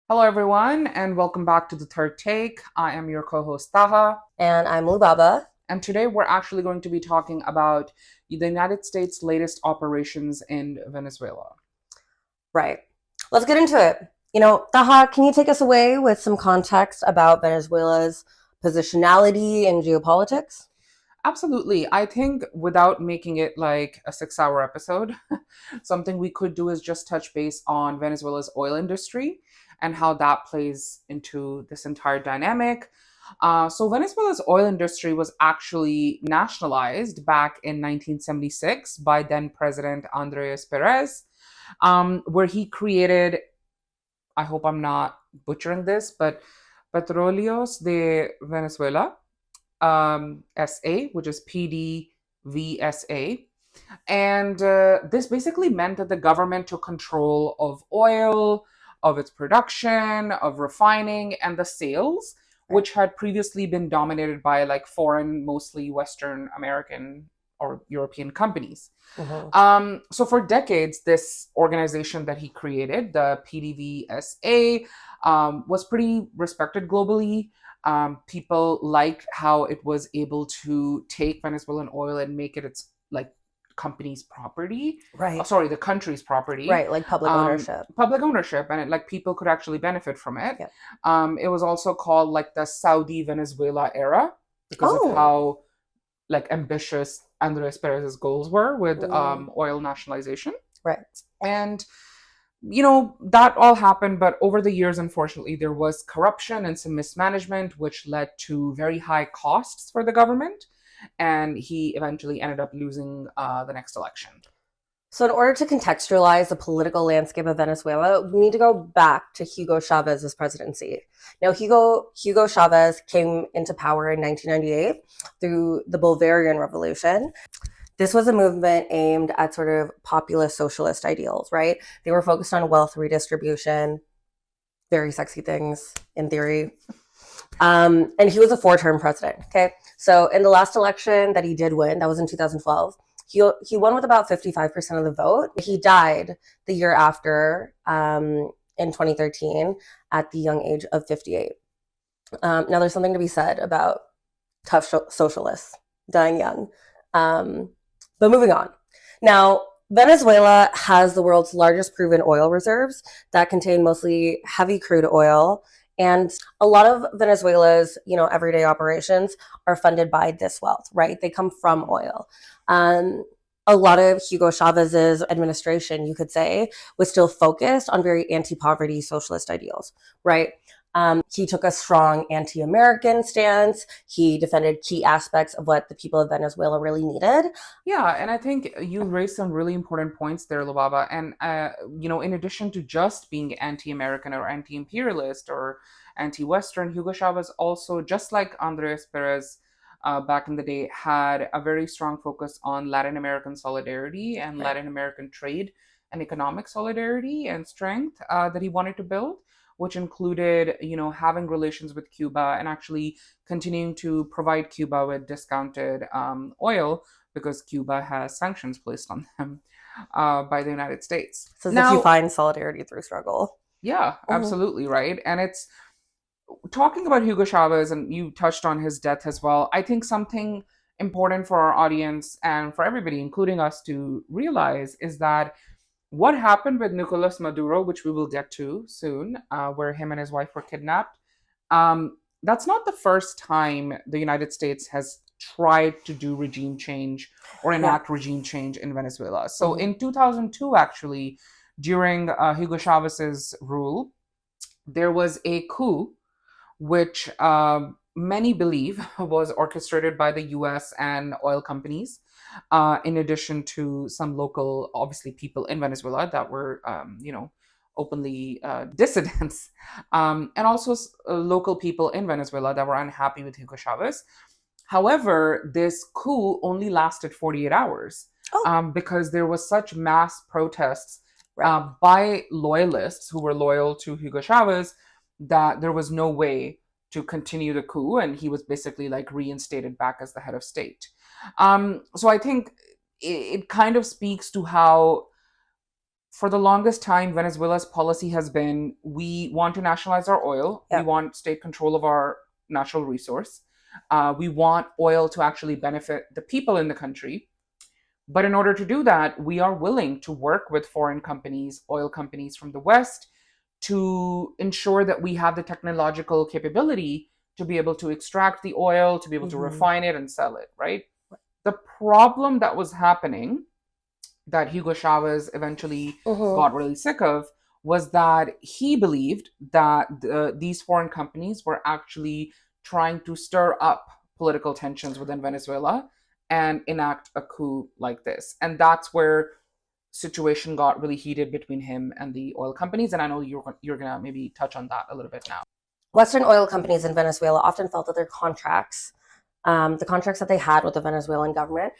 Hello, everyone, and welcome back to the third take. I am your co host, Taha, And I'm Lubaba. and today we're actually going to be talking about the United States' latest operations in Venezuela. Right. Let's get into it. Taha, can you take us away with some context about Venezuela's positionality in geopolitics? Absolutely. I think without making it like a 6 hour episode, something we could do is just touch base on Venezuela's oil industry and how that plays into this entire dynamic. So, Venezuela's oil industry was actually nationalized back in 1976 by then President Andres Perez, where he created, I hope I'm not butchering this, but Petróleos de Venezuela, SA, which is PDVSA. And this basically meant that the government took control of oil, of its production, of refining, and the sales, Right. which had previously been dominated by like foreign, mostly Western American or European companies. Mm-hmm. So for decades, this organization that he created, the PDVSA, was pretty respected globally. People liked how it was able to take Venezuelan oil and make it its like company's property. Oh, Right. sorry, the country's property. Right. Like public ownership. Public ownership, and like people could actually benefit from it. Yeah. It was also called like the Saudi Venezuela era because of Oh. how like ambitious Andres Perez's goals were with Mm. oil nationalization. Right. And that all happened, but over the years, unfortunately, there was corruption and some mismanagement, which led to very high costs for the government. And he eventually ended up losing the next election. So, in order to contextualize the political landscape of Venezuela, we need to go back to Hugo Chavez's presidency. Now, Hugo Chavez came into power in 1998 through the Bolivarian Revolution. This was a movement aimed at sort of populist socialist ideals, right? They were focused on wealth redistribution, very sexy things in theory. And he was a four-term president. Okay, so in the last election that he did win, that was in 2012. He won with about 55% of the vote. He died the year after, in 2013, at the young age of 58. Now, there's something to be said about tough socialists dying young. Um, but moving on. Now, Venezuela has the world's largest proven oil reserves that contain mostly heavy crude oil. And a lot of Venezuela's, everyday operations are funded by this wealth, right? They come from oil. Um, a lot of Hugo Chavez's administration, you could say, was still focused on very anti-poverty socialist ideals, right? He took a strong anti-American stance. He defended key aspects of what the people of Venezuela really needed. Yeah, and I think you raised some really important points there, Lubaba. And in addition to just being anti-American or anti-imperialist or anti-Western, Hugo Chavez also, just like Andres Perez back in the day, had a very strong focus on Latin American solidarity and Right. Latin American trade and economic solidarity and strength that he wanted to build, which included, having relations with Cuba and actually continuing to provide Cuba with discounted oil because Cuba has sanctions placed on them by the United States. It's as if you Now, find solidarity through struggle. yeah, Mhm. absolutely right. And it's talking about Hugo Chavez, and you touched on his death as well. I think something important for our audience and for everybody, including us, to realize is that what happened with Nicolas Maduro, which we will get to soon, where him and his wife were kidnapped, that's not the first time the United States has tried to do regime change or Yeah. enact regime change in Venezuela. So Mhm. in 2002, actually, during Hugo Chavez's rule, there was a coup which many believe was orchestrated by the US and oil companies, in addition to some local, obviously, people in Venezuela that were, openly dissidents, and also local people in Venezuela that were unhappy with Hugo Chavez. However, this coup only lasted 48 hours Oh, because there was such mass protests right. by loyalists who were loyal to Hugo Chavez that there was no way to continue the coup, and he was basically like reinstated back as the head of state. So I think it kind of speaks to how for the longest time, Venezuela's policy has been we want to nationalize our oil, we Yep. want state control of our natural resource, we want oil to actually benefit the people in the country. But in order to do that, we are willing to work with foreign companies, oil companies from the West, to ensure that we have the technological capability to be able to extract the oil, to be able to Mm-hmm. refine it and sell it, right? The problem that was happening that Hugo Chavez eventually Mm-hmm. got really sick of was that he believed that these foreign companies were actually trying to stir up political tensions within Venezuela and enact a coup like this. And that's where situation got really heated between him and the oil companies. And I know you're gonna maybe touch on that a little bit now. Western oil companies in Venezuela often felt that their contracts, the contracts that they had with the Venezuelan government,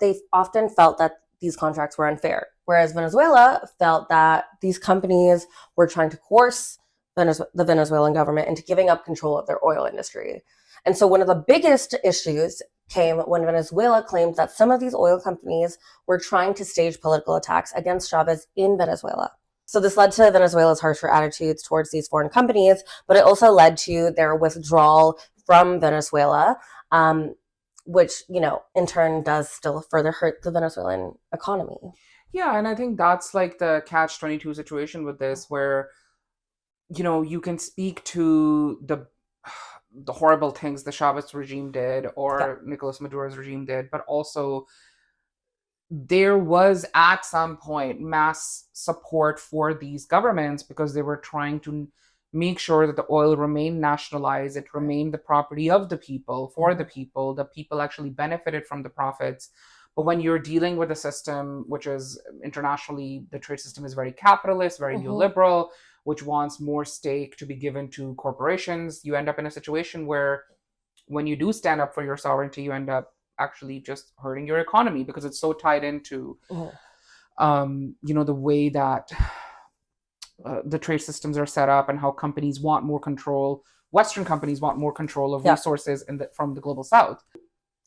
they often felt that these contracts were unfair. Whereas Venezuela felt that these companies were trying to coerce the Venezuelan government into giving up control of their oil industry. And so one of the biggest issues came when Venezuela claimed that some of these oil companies were trying to stage political attacks against Chavez in Venezuela. So this led to Venezuela's harsher attitudes towards these foreign companies, but it also led to their withdrawal from Venezuela, which, in turn does still further hurt the Venezuelan economy. Yeah, and I think that's like the catch 22 situation with this, where you can speak to the horrible things the Chavez regime did Yeah. or Nicolas Maduro's regime did, but also there was at some point mass support for these governments because they were trying to make sure that the oil remained nationalized, it remained the property of the people, for the people actually benefited from the profits. But when you're dealing with a system which is internationally, the trade system is very capitalist, very Mm-hmm. neoliberal, which wants more stake to be given to corporations, you end up in a situation where when you do stand up for your sovereignty, you end up actually just hurting your economy because it's so tied into Mm-hmm. the way that the trade systems are set up and how companies want more control. Western companies want more control of Yeah. resources from the global south.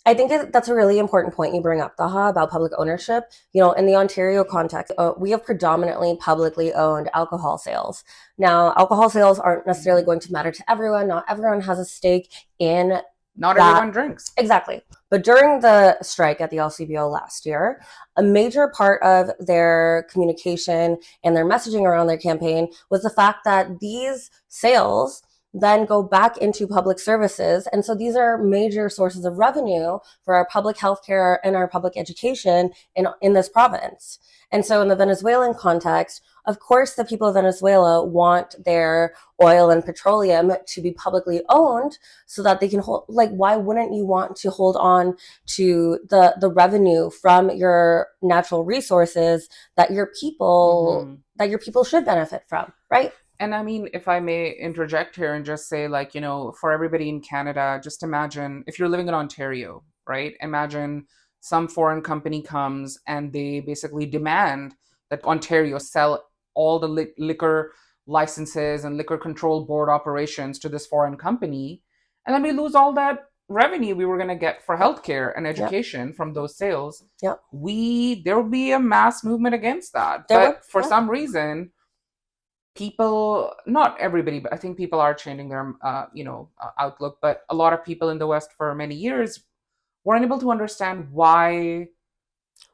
I think that's a really important point you bring up, Daha, about public ownership. In the Ontario context, we have predominantly publicly owned alcohol sales. Now, alcohol sales aren't necessarily going to matter to everyone. Not everyone has a stake in Not that. everyone drinks. Exactly. But during the strike at the LCBO last year, a major part of their communication and their messaging around their campaign was the fact that these sales then go back into public services. And so these are major sources of revenue for our public healthcare and our public education in this province. And so in the Venezuelan context, of course, the people of Venezuela want their oil and petroleum to be publicly owned so that they can hold, like, why wouldn't you want to hold on to the revenue from your natural resources that your people Mm-hmm. should benefit from, right? And I mean, if I may interject here and just say, like, for everybody in Canada, just imagine if you're living in Ontario, right? Imagine some foreign company comes and they basically demand that Ontario sell all the liquor licenses and liquor control board operations to this foreign company. And then we lose all that revenue we were going to get for healthcare and Yep. education from those sales. Yep. There will be a mass movement against that. There would, But for yeah. some reason, people, not everybody, but I think people are changing their outlook, but a lot of people in the West for many years were unable to understand why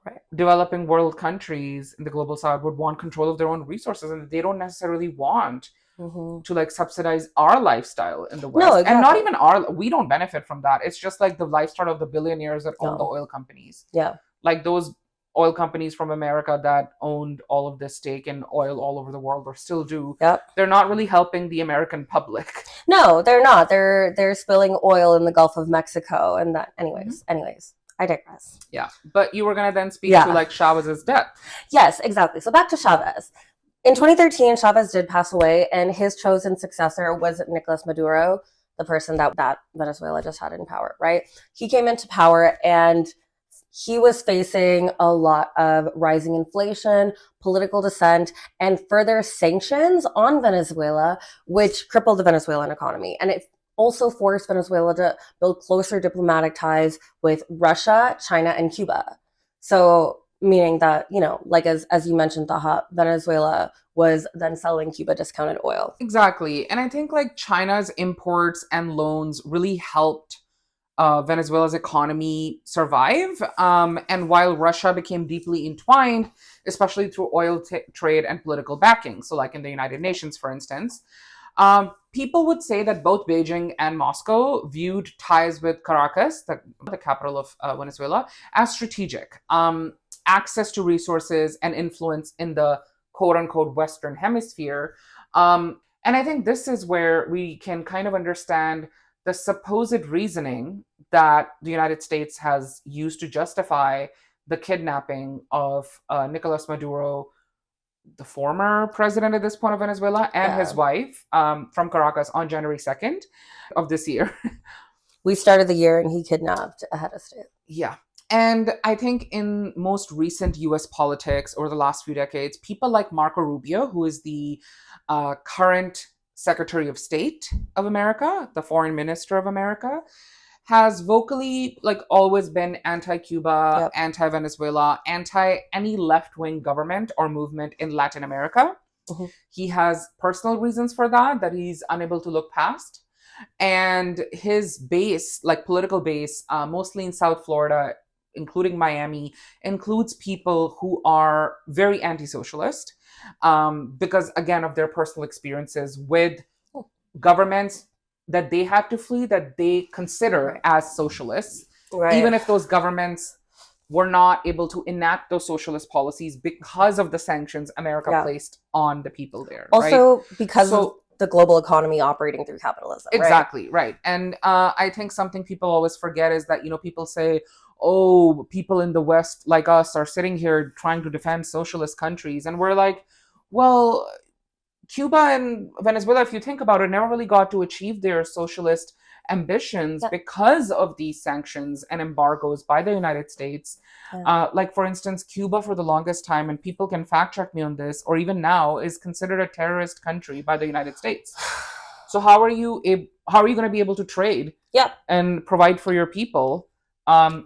Right. developing world countries in the global south would want control of their own resources, and they don't necessarily want Mm-hmm. to like subsidize our lifestyle in the West. No, And not exactly. even we don't benefit from that. It's just like the lifestyle of the billionaires that own the No. oil companies, Yeah. like those oil companies from America that owned all of this stake in oil all over the world, or still do. Yep. They're not really helping the American public. No, they're not. They're spilling oil in the Gulf of Mexico, and that. Anyways, I digress. Yeah, but you were gonna then speak Yeah. to like Chavez's death. Yes, exactly. So back to Chavez. In 2013, Chavez did pass away, and his chosen successor was Nicolas Maduro, the person that Venezuela just had in power, right? He came into power, and he was facing a lot of rising inflation, political dissent, and further sanctions on Venezuela, which crippled the Venezuelan economy. And it also forced Venezuela to build closer diplomatic ties with Russia, China, and Cuba. So meaning that, like as you mentioned, Taha, Venezuela was then selling Cuba discounted oil. Exactly. And I think like China's imports and loans really helped Venezuela's economy survive. And while Russia became deeply entwined, especially through oil trade and political backing, so like in the United Nations, for instance, people would say that both Beijing and Moscow viewed ties with Caracas, the capital of Venezuela, as strategic. Access to resources and influence in the quote unquote Western Hemisphere. And I think this is where we can kind of understand the supposed reasoning that the United States has used to justify the kidnapping of Nicolas Maduro, the former president at this point of Venezuela, and his Yeah. wife from Caracas on January 2nd of this year. We started the year and he kidnapped a head of state. Yeah. And I think in most recent US politics over the last few decades, people like Marco Rubio, who is the current Secretary of State of America, the Foreign Minister of America, has vocally like always been anti-Cuba, Yep. anti-Venezuela, anti any left-wing government or movement in Latin America. Mhm. He has personal reasons for that he's unable to look past. And his base, like political base, mostly in South Florida, including Miami, includes people who are very anti-socialist because, again, of their personal experiences with governments that they had to flee that they consider as socialists, Right. even if those governments were not able to enact those socialist policies because of the sanctions America Yeah. placed on the people there. Also, right? because of So the global economy operating through capitalism, right? exactly, right. And I think something people always forget is that, people say, oh, people in the West like us are sitting here trying to defend socialist countries. And we're like, well, Cuba and Venezuela, if you think about it, never really got to achieve their socialist ambitions Yeah. because of these sanctions and embargoes by the United States. Yeah. Like, for instance, Cuba for the longest time, and people can fact check me on this, or even now, is considered a terrorist country by the United States. So how are you going to be able to trade Yep. and provide for your people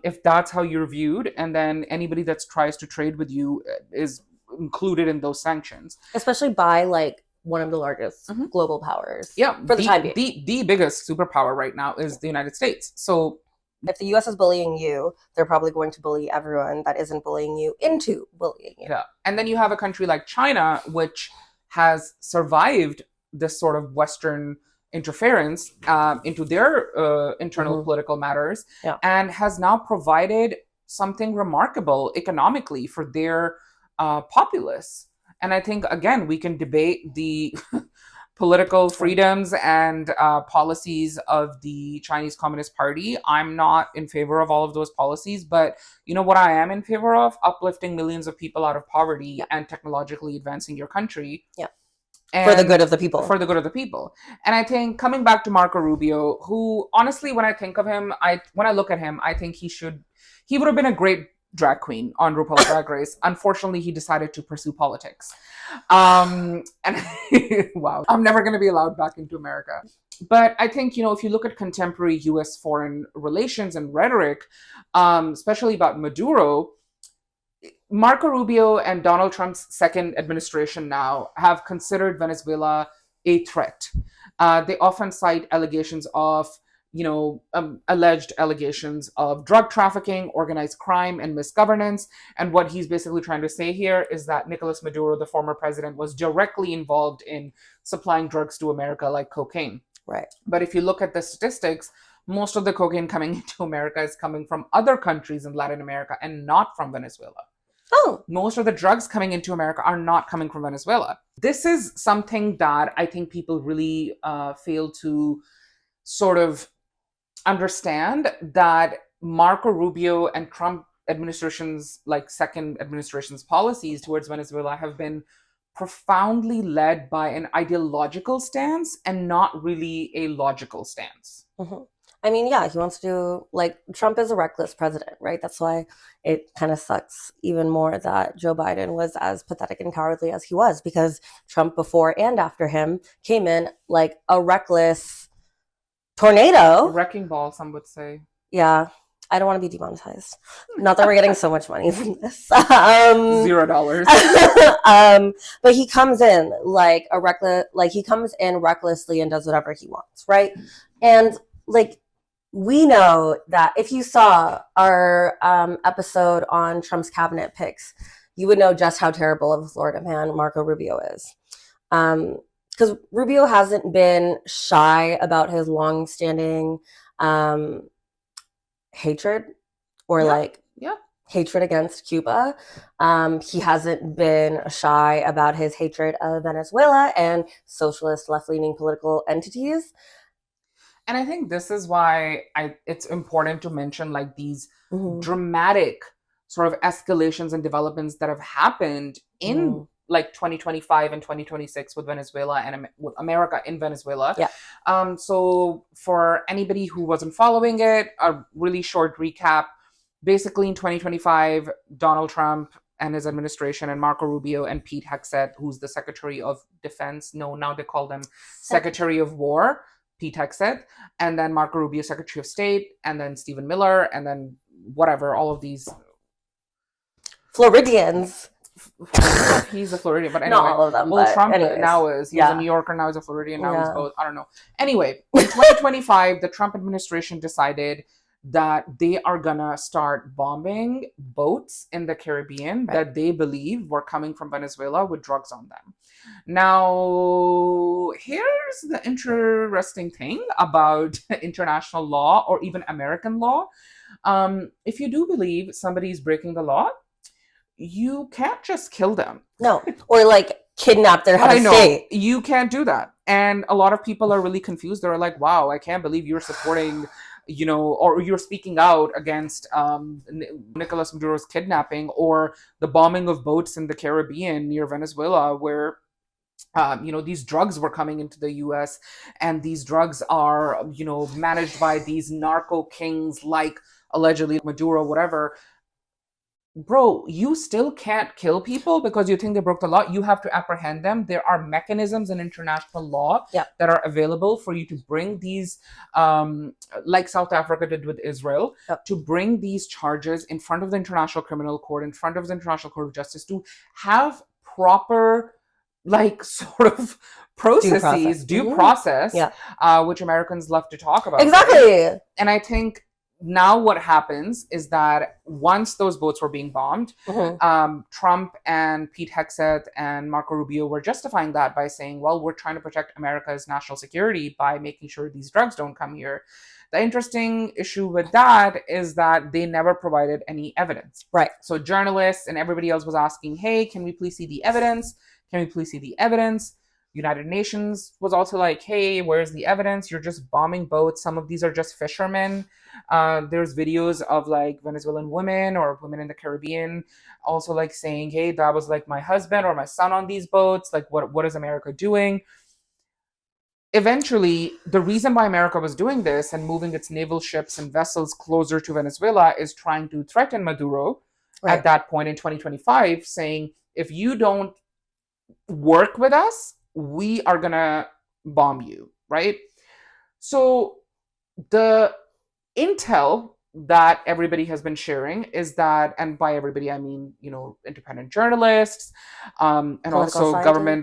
if that's how you're viewed, and then anybody that tries to trade with you is included in those sanctions, especially by like one of the largest Mhm. global powers. Yeah, for the time being. the biggest superpower right now is the United States. So If the US is bullying you, they're probably going to bully everyone that isn't bullying you into bullying you. yeah, and then you have a country like China, which has survived this sort of Western interference into their internal Mhm. political matters, Yeah. and has now provided something remarkable economically for their populace. And I think again we can debate the political freedoms and policies of the Chinese Communist Party. I'm not in favor of all of those policies, but you know what I am in favor of? Uplifting millions of people out of poverty Yeah. and technologically advancing your country. Yeah. And For the good of the people. For the good of the people. And I think coming back to Marco Rubio, who honestly, when I think of him, when I look at him, I think he would have been a great drag queen on RuPaul's Drag Race. Unfortunately, he decided to pursue politics. And wow, I'm never going to be allowed back into America. But I think, if you look at contemporary US foreign relations and rhetoric, especially about Maduro, Marco Rubio and Donald Trump's second administration now have considered Venezuela a threat. They often cite allegations of, alleged allegations of drug trafficking, organized crime, and misgovernance. And what he's basically trying to say here is that Nicolas Maduro, the former president, was directly involved in supplying drugs to America like cocaine. Right. But if you look at the statistics, most of the cocaine coming into America is coming from other countries in Latin America and not from Venezuela. Oh. Most of the drugs coming into America are not coming from Venezuela. This is something that I think people really fail to sort of understand, that Marco Rubio and Trump administration's, like second administration's policies towards Venezuela have been profoundly led by an ideological stance and not really a logical stance. Mm-hmm. I mean, yeah, he wants to, like, Trump is a reckless president, right? That's why it kind of sucks even more that Joe Biden was as pathetic and cowardly as he was, because Trump before and after him came in like a reckless tornado. A wrecking ball, some would say. Yeah. I don't want to be demonetized. Not that we're getting so much money from this. $0. But he comes in like a reckless, like he comes in recklessly and does whatever he wants, right? And like we know that if you saw our episode on Trump's cabinet picks, you would know just how terrible of a Florida man Marco Rubio is. Because Rubio hasn't been shy about his long-standing hatred or Yeah. like Yeah. hatred against Cuba. He hasn't been shy about his hatred of Venezuela and socialist left-leaning political entities. And I think this is why it's important to mention like these Mm-hmm. dramatic sort of escalations and developments that have happened in like 2025 and 2026 with Venezuela and with America in Venezuela. Yeah. So for anybody who wasn't following it, a really short recap. Basically in 2025, Donald Trump and his administration and Marco Rubio and Pete Hegseth, who's the Secretary of Defense, no, now they call them Secretary of War, Pete Hegseth, and then Marco Rubio, Secretary of State, and then Stephen Miller, and then whatever, all of these Floridians. He's a Floridian, but anyway. Not all of them. Well, but Trump anyways. now is. He's Yeah. a New Yorker, now he's a Floridian, now he's Yeah. both. I don't know. Anyway, in 2025, the Trump administration decided that they are gonna start bombing boats in the Caribbean that they believe were coming from Venezuela with drugs on them. Now, here's the interesting thing about international law or even American law. If you do believe somebody's breaking the law, you can't just kill them. No, or like kidnap their head I of know. state. You can't do that. And a lot of people are really confused. They're like, wow, I can't believe you're supporting, or you're speaking out against Nicolas Maduro's kidnapping or the bombing of boats in the Caribbean near Venezuela where these drugs were coming into the US, and these drugs are, managed by these narco kings like allegedly Maduro, whatever. Bro, you still can't kill people because you think they broke the law. You have to apprehend them. There are mechanisms in international law that are available for you to bring these, like South Africa did with Israel, to bring these charges in front of the International Criminal Court, in front of the International Court of Justice, to have proper, like, sort of processes, due process, which Americans love to talk about. Exactly. Right? And I think now what happens is that once those boats were being bombed, Trump and Pete Hegseth and Marco Rubio were justifying that by saying, well, we're trying to protect America's national security by making sure these drugs don't come here. The interesting issue with that is that they never provided any evidence. Right. So journalists and everybody else was asking, hey, can we please see the evidence? Can we please see the evidence? United Nations was also like, hey, where's the evidence? You're just bombing boats. Some of these are just fishermen. There's videos of like Venezuelan women or women in the Caribbean also like saying, hey, that was like my husband or my son on these boats. Like, what is America doing? Eventually, the reason why America was doing this and moving its naval ships and vessels closer to Venezuela is trying to threaten Maduro at that point in 2025, saying, if you don't work with us, we are gonna bomb you, right? So the intel that everybody has been sharing is that, and by everybody I mean, independent journalists, and also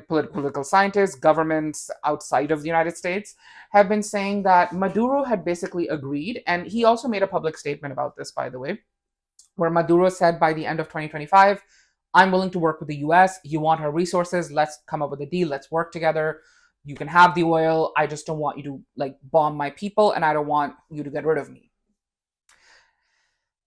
political scientists, governments outside of the United States have been saying that Maduro had basically agreed, and he also made a public statement about this, by the way, where Maduro said by the end of 2025, I'm willing to work with the US. You want our resources? Let's come up with a deal. Let's work together. You can have the oil. I just don't want you to like bomb my people, and I don't want you to get rid of me.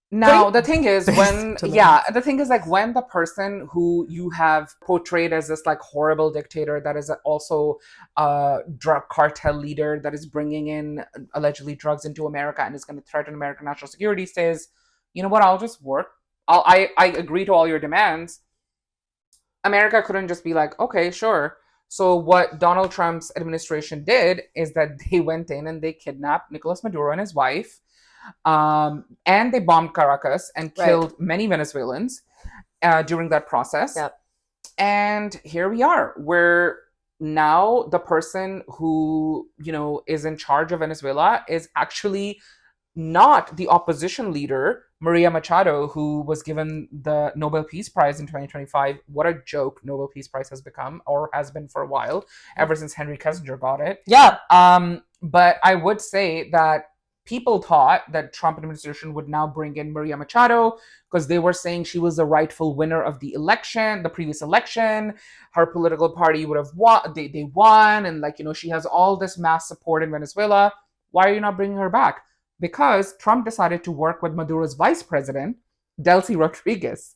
Now, the thing is when the person who you have portrayed as this like horrible dictator that is also a drug cartel leader that is bringing in allegedly drugs into America and is going to threaten American national security says, you know what, I'll just work. I agree to all your demands. America couldn't just be like, okay, sure. So what Donald Trump's administration did is that they went in and they kidnapped Nicolas Maduro and his wife, and they bombed Caracas and killed many Venezuelans during that process. Yep. And here we are, where now the person who, is in charge of Venezuela is actually not the opposition leader, Maria Machado, who was given the Nobel Peace Prize in 2025. What a joke Nobel Peace Prize has become, or has been for a while, ever since Henry Kissinger got it. Yeah. But I would say that people thought that Trump administration would now bring in Maria Machado because they were saying she was the rightful winner of the election, the previous election. Her political party would have won, they won, and like, she has all this mass support in Venezuela. Why are you not bringing her back? Because Trump decided to work with Maduro's vice president, Delcy Rodriguez.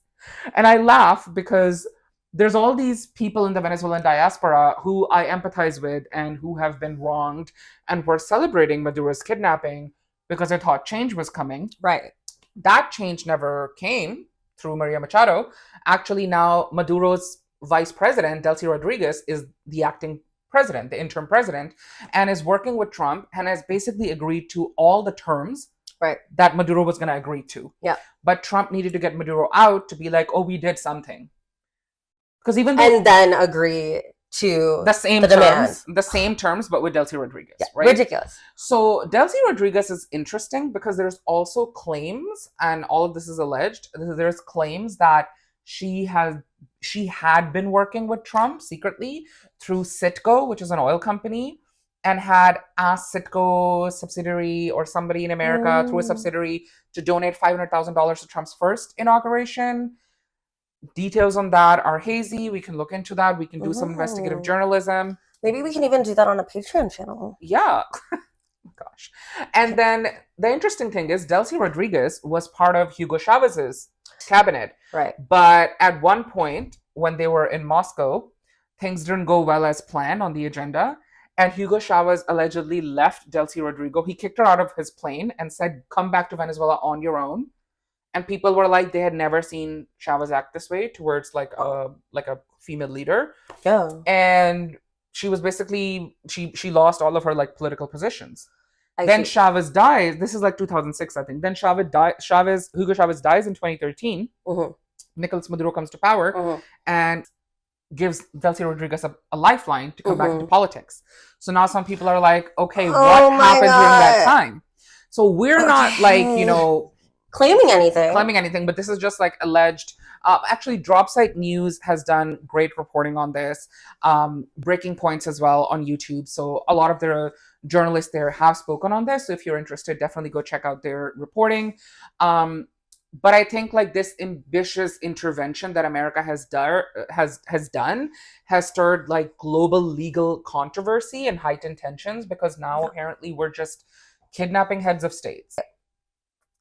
And I laugh because there's all these people in the Venezuelan diaspora who I empathize with and who have been wronged and were celebrating Maduro's kidnapping because they thought change was coming. Right. That change never came through Maria Machado. Actually, now Maduro's vice president, Delcy Rodriguez, is the acting president, the interim president, and is working with Trump and has basically agreed to all the terms Right. that Maduro was going to agree to. Yeah. But Trump needed to get Maduro out to be like, oh, we did something. Because even though And then agree to the same terms, but with Delcy Rodriguez, right? Ridiculous. So Delcy Rodriguez is interesting because there's also claims, and all of this is alleged. There's claims that she had been working with Trump secretly through Citgo, which is an oil company, and had asked Citgo subsidiary or somebody in America through a subsidiary to donate $500,000 to Trump's first inauguration. Details on that are hazy. We can look into that. We can do some investigative journalism. Maybe we can even do that on a Patreon channel. Yeah. Gosh. And then the interesting thing is Delcy Rodriguez was part of Hugo Chavez's cabinet. Right. But at one point, when they were in Moscow, things didn't go well as planned on the agenda. And Hugo Chavez allegedly left Delcy Rodriguez. He kicked her out of his plane and said, come back to Venezuela on your own. And people were like, they had never seen Chavez act this way towards like a female leader. Yeah. And she was basically, she lost all of her like political positions. I Then see. Chavez dies. This is like 2006, I think. Then Hugo Chavez dies in 2013. Nicolas Maduro comes to power and gives Delcy Rodriguez a lifeline to come back into politics. So now some people are like, okay, what happened during that time? So we're not like, claiming anything, but this is just like alleged. Actually, Dropsite News has done great reporting on this, Breaking Points as well on YouTube. So a lot of the journalists there have spoken on this. So if you're interested, definitely go check out their reporting. But I think like this ambitious intervention that America has done has stirred like global legal controversy and heightened tensions because now apparently we're just kidnapping heads of states.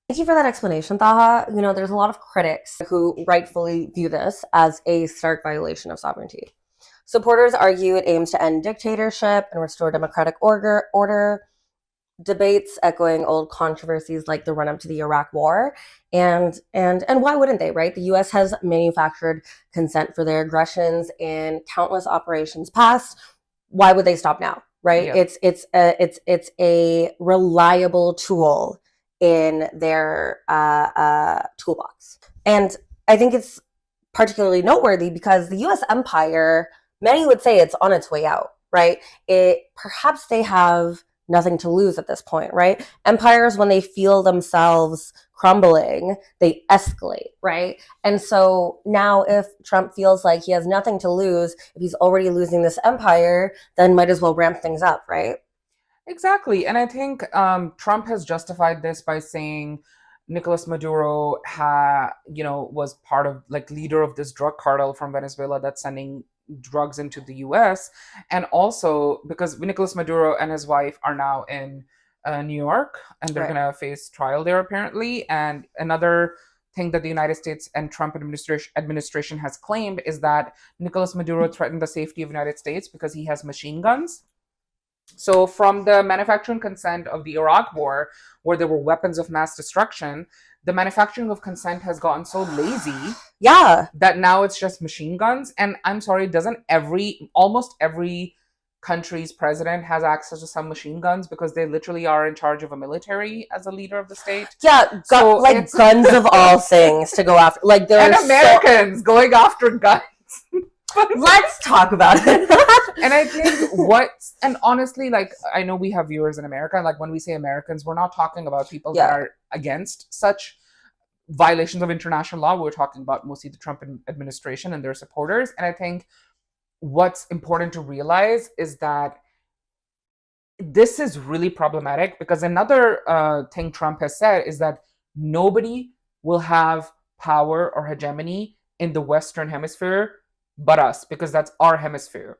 Thank you for that explanation, Taha. There's a lot of critics who rightfully view this as a stark violation of sovereignty. Supporters argue it aims to end dictatorship and restore democratic order. Debates echoing old controversies like the run-up to the Iraq War. And why wouldn't they, right? The U.S. has manufactured consent for their aggressions in countless operations past. Why would they stop now, right? Yeah. It's a reliable tool in their toolbox. And I think it's particularly noteworthy because the U.S. empire, many would say it's on its way out, right? Perhaps they have nothing to lose at this point, right? Empires, when they feel themselves crumbling, they escalate, right? And so now if Trump feels like he has nothing to lose, if he's already losing this empire, then might as well ramp things up, right? Exactly. And I think Trump has justified this by saying Nicolas Maduro was part of like leader of this drug cartel from Venezuela that's sending drugs into the US. And also because Nicolas Maduro and his wife are now in New York and they're going to face trial there apparently. And another thing that the United States and Trump administration has claimed is that Nicolas Maduro threatened the safety of the United States because he has machine guns. So from the manufacturing consent of the Iraq War, where there were weapons of mass destruction, the manufacturing of consent has gotten so lazy that now it's just machine guns. And I'm sorry, doesn't almost every country's president has access to some machine guns because they literally are in charge of a military as a leader of the state? Yeah, guns of all things to go after. Like and Americans going after guns. Let's talk about it. And I think and honestly, like, I know we have viewers in America. Like, when we say Americans, we're not talking about people that Yeah. are against such violations of international law. We're talking about mostly the Trump administration and their supporters. And I think what's important to realize is that this is really problematic, because another thing Trump has said is that nobody will have power or hegemony in the Western hemisphere but us, because that's our hemisphere.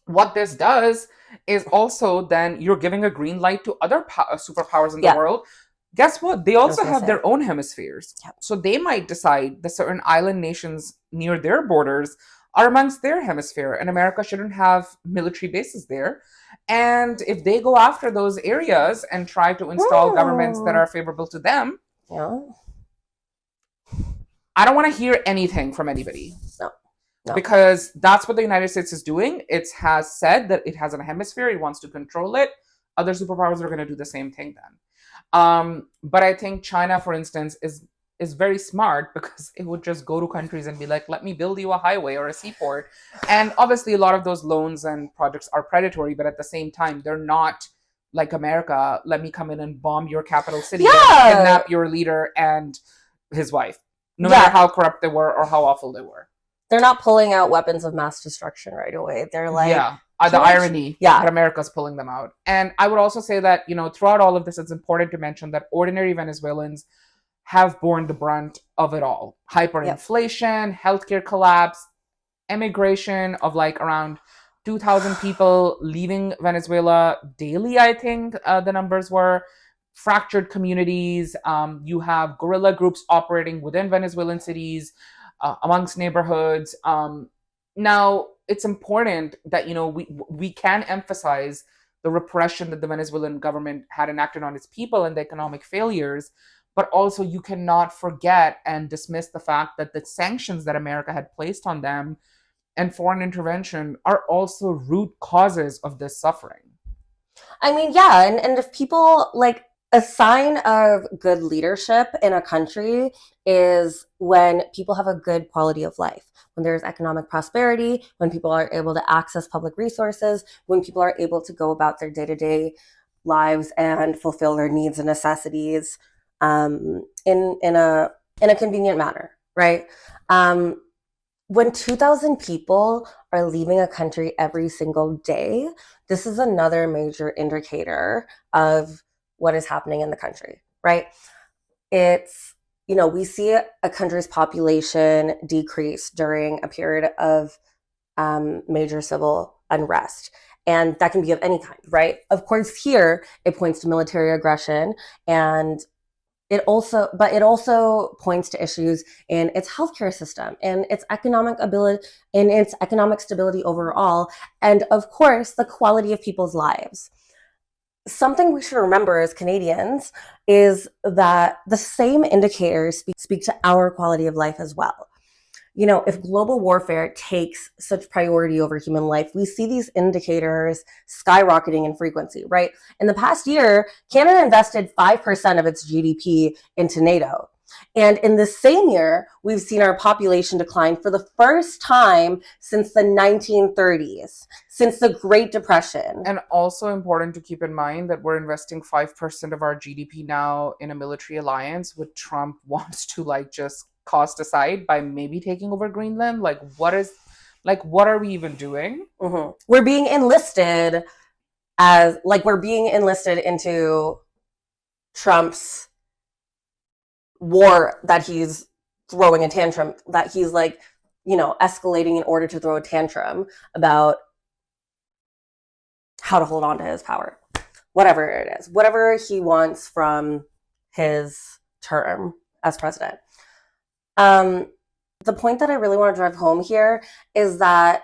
What this does is also then you're giving a green light to other superpowers in the Yeah. world. Guess what? They I was also gonna have say. their own hemispheres. Yep. So they might decide that certain island nations near their borders are amongst their hemisphere, and America shouldn't have military bases there. And if they go after those areas and try to install governments that are favorable to them, Yeah. I don't want to hear anything from anybody. No. Because that's what the United States is doing. It has said that it has a hemisphere, it wants to control it. Other superpowers are going to do the same thing then. But I think China, for instance, is very smart, because it would just go to countries and be like, let me build you a highway or a seaport. And obviously, a lot of those loans and projects are predatory, but at the same time, they're not like America. Let me come in and bomb your capital city, Yeah. and kidnap your leader and his wife, no matter how corrupt they were or how awful they were. They're not pulling out weapons of mass destruction right away. They're like, yeah, the irony Yeah. that America's pulling them out. And I would also say that, throughout all of this, it's important to mention that ordinary Venezuelans have borne the brunt of it all. Hyperinflation, healthcare collapse, immigration of like around 2,000 people leaving Venezuela daily, I think the numbers were. Fractured communities. You have guerrilla groups operating within Venezuelan cities, amongst neighborhoods. Now, it's important that we can emphasize the repression that the Venezuelan government had enacted on its people and the economic failures, but also you cannot forget and dismiss the fact that the sanctions that America had placed on them and foreign intervention are also root causes of this suffering. I mean, yeah, and if people like, a sign of good leadership in a country is when people have a good quality of life, when there's economic prosperity, when people are able to access public resources, when people are able to go about their day-to-day lives and fulfill their needs and necessities in a convenient manner, right? When 2,000 people are leaving a country every single day, this is another major indicator of what is happening in the country, right? It's, we see a country's population decrease during a period of major civil unrest. And that can be of any kind, right? Of course, here it points to military aggression, and it also points to issues in its healthcare system and its economic ability and its economic stability overall, and of course, the quality of people's lives. Something we should remember as Canadians is that the same indicators speak to our quality of life as well. If global warfare takes such priority over human life, we see these indicators skyrocketing in frequency, right? In the past year, Canada invested 5% of its GDP into NATO. And in the same year, we've seen our population decline for the first time since the 1930s, since the Great Depression. And also important to keep in mind that we're investing 5% of our GDP now in a military alliance, which Trump wants to just cost aside by maybe taking over Greenland. What are we even doing? Mm-hmm. We're being enlisted into Trump's war that he's throwing a tantrum, that he's escalating in order to throw a tantrum about how to hold on to his power. Whatever it is, whatever he wants from his term as president. The point that I really want to drive home here is that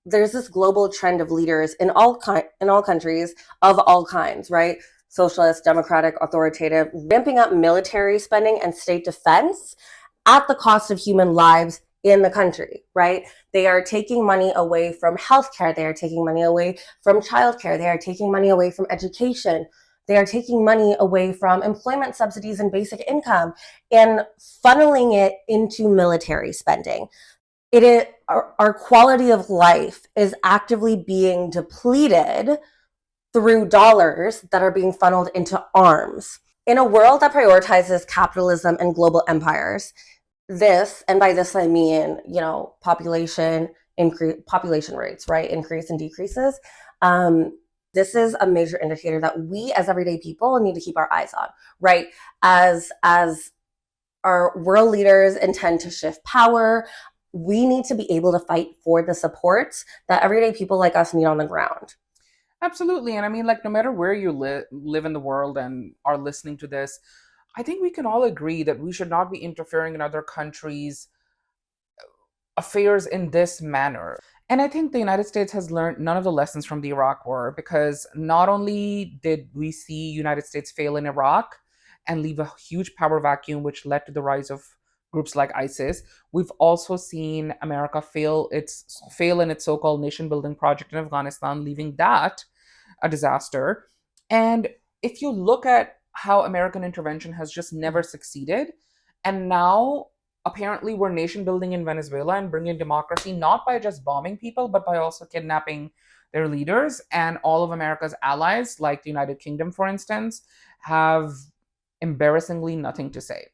there's this global trend of leaders in all countries of all kinds, right? Socialist, democratic, authoritative, ramping up military spending and state defense at the cost of human lives in the country, right? They are taking money away from healthcare. They are taking money away from childcare. They are taking money away from education. They are taking money away from employment subsidies and basic income and funneling it into military spending. it is our quality of life is actively being depleted through dollars that are being funneled into arms. In a world that prioritizes capitalism and global empires, this, and by this I mean, population rates, right, increase and decreases. Um, this is a major indicator that we as everyday people need to keep our eyes on, right? As our world leaders intend to shift power, we need to be able to fight for the supports that everyday people like us need on the ground. Absolutely. And I mean, like, no matter where you live in the world and are listening to this, I think we can all agree that we should not be interfering in other countries' affairs in this manner. And I think the United States has learned none of the lessons from the Iraq War, because not only did we see United States fail in Iraq and leave a huge power vacuum which led to the rise of groups like ISIS, we've also seen America fail in its so-called nation building project in Afghanistan, leaving that a disaster. And if you look at how American intervention has just never succeeded, and now apparently we're nation building in Venezuela and bringing democracy not by just bombing people, but by also kidnapping their leaders. And all of America's allies, like the United Kingdom, for instance, have embarrassingly nothing to say.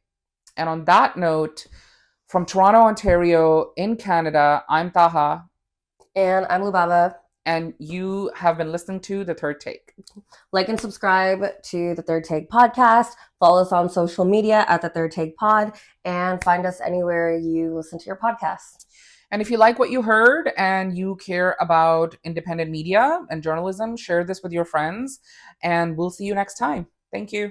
And on that note, from Toronto, Ontario, in Canada, I'm Taha, And I'm Lubaba. and you have been listening to The Third Take. Like and subscribe to the Third Take podcast. Follow us on social media at the Third Take Pod, and find us anywhere you listen to your podcasts. And if you like what you heard and you care about independent media and journalism, share this with your friends, and we'll see you next time. Thank you.